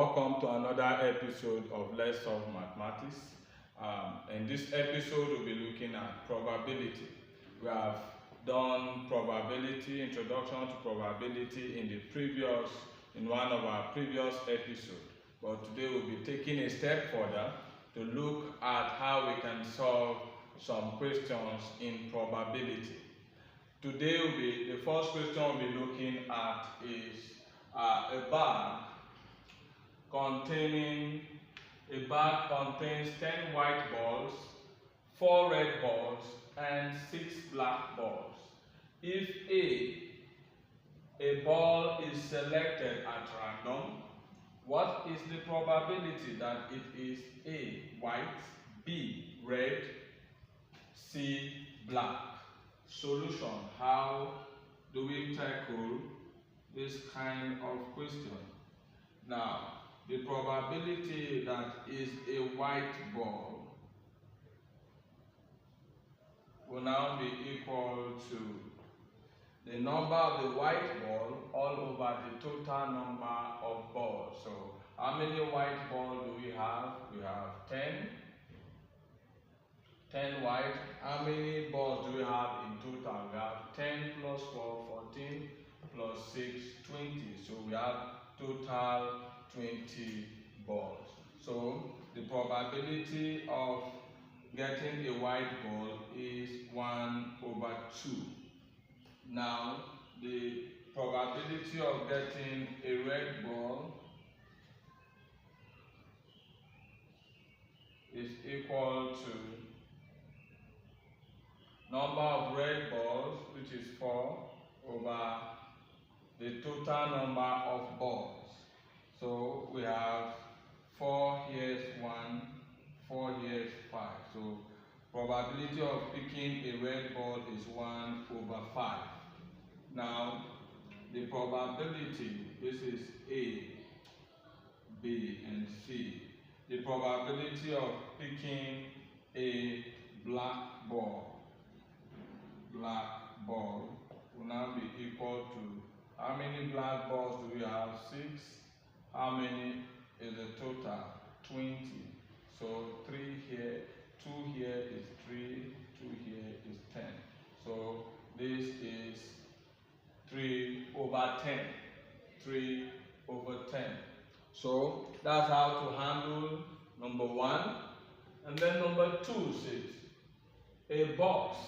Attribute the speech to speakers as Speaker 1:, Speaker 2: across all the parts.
Speaker 1: Welcome to another episode of Let's Solve Mathematics. In this episode, we'll be looking at probability. We have done probability, introduction to probability in one of our previous episodes. But today we'll be taking a step further to look at how we can solve some questions in probability. Today the first question we'll be looking at is a bag contains 10 white balls, 4 red balls, and 6 black balls. If a ball is selected at random, what is the probability that it is A, white, B, red, C, black? Solution: how do we tackle this kind of question? Now, the probability that is a white ball will now be equal to the number of the white ball all over the total number of balls. So, how many white balls do we have? We have 10. 10 white. How many balls do we have in total? We have 10 plus 4, 14, plus 6, 20. So we have total 20 balls. So the probability of getting a white ball is 1/2. Now the probability of getting a red ball is equal to number of red balls, which is 4, over the total number of balls. So we have 4 here is 1, 4 here is 5. So probability of picking a red ball is 1/5. Now the probability, this is A, B, and C. The probability of picking a black ball will now be equal to, how many black balls do we have? 6. How many is the total? 20. So 3 here, 2 here is 3, 2 here is 10. So this is 3/10. 3/10. So that's how to handle number 1. And then number 2 says a box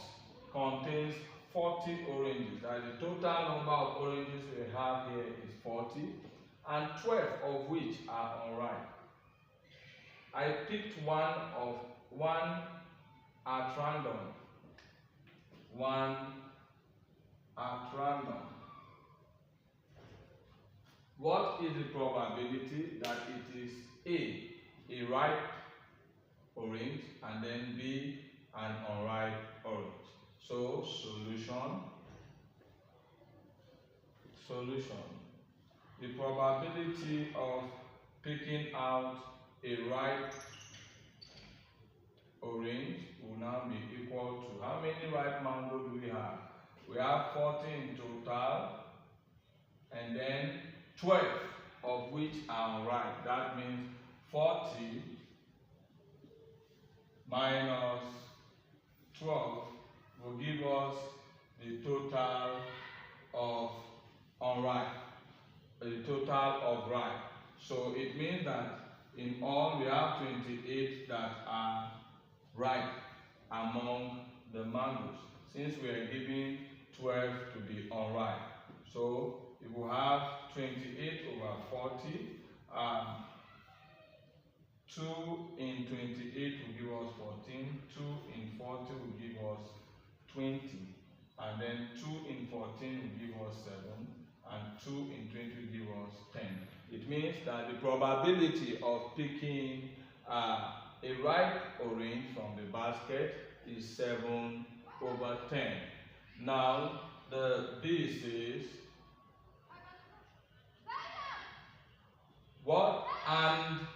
Speaker 1: contains 40 oranges. That is the total number of oranges we have here is 40, and 12 of which are unripe. I picked one at random. One at random. What is the probability that it is a ripe orange, and then B, an unripe orange? So solution. The probability of picking out a ripe orange will now be equal to, how many ripe mango do we have? We have 40 in total, and then 12 of which are unripe. That means 40 minus 12 will give us the total of unripe, the total of ripe. So it means that in all we have 28 that are ripe among the mangoes, since we are giving 12 to be unripe. So if we have 28/40, 2 in 28 will give us 14, 2 in 40 will give us 20, and then 2 in 14 will give us 7, and 2 in 20 will give us 10. It means that the probability of picking a ripe orange from the basket is 7/10. Now the B says, what and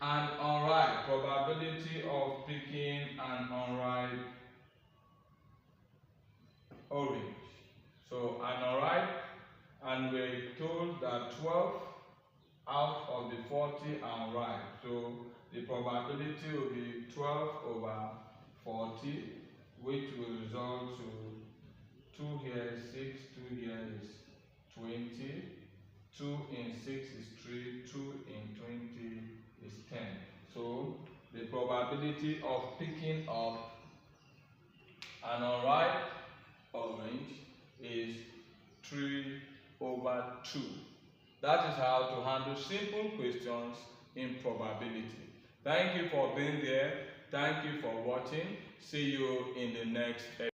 Speaker 1: an unripe, probability of picking an unripe orange. So an unripe, and we're told that 12 out of the 40 and write. So the probability will be 12 over 40, which will result to 2 here is 6, 2 here is 20, 2 in 6 is 3, 2 in 20 is 10. So the probability of picking up an unripe orange is 3 over 2. That is how to handle simple questions in probability. Thank you for being there. Thank you for watching. See you in the next episode.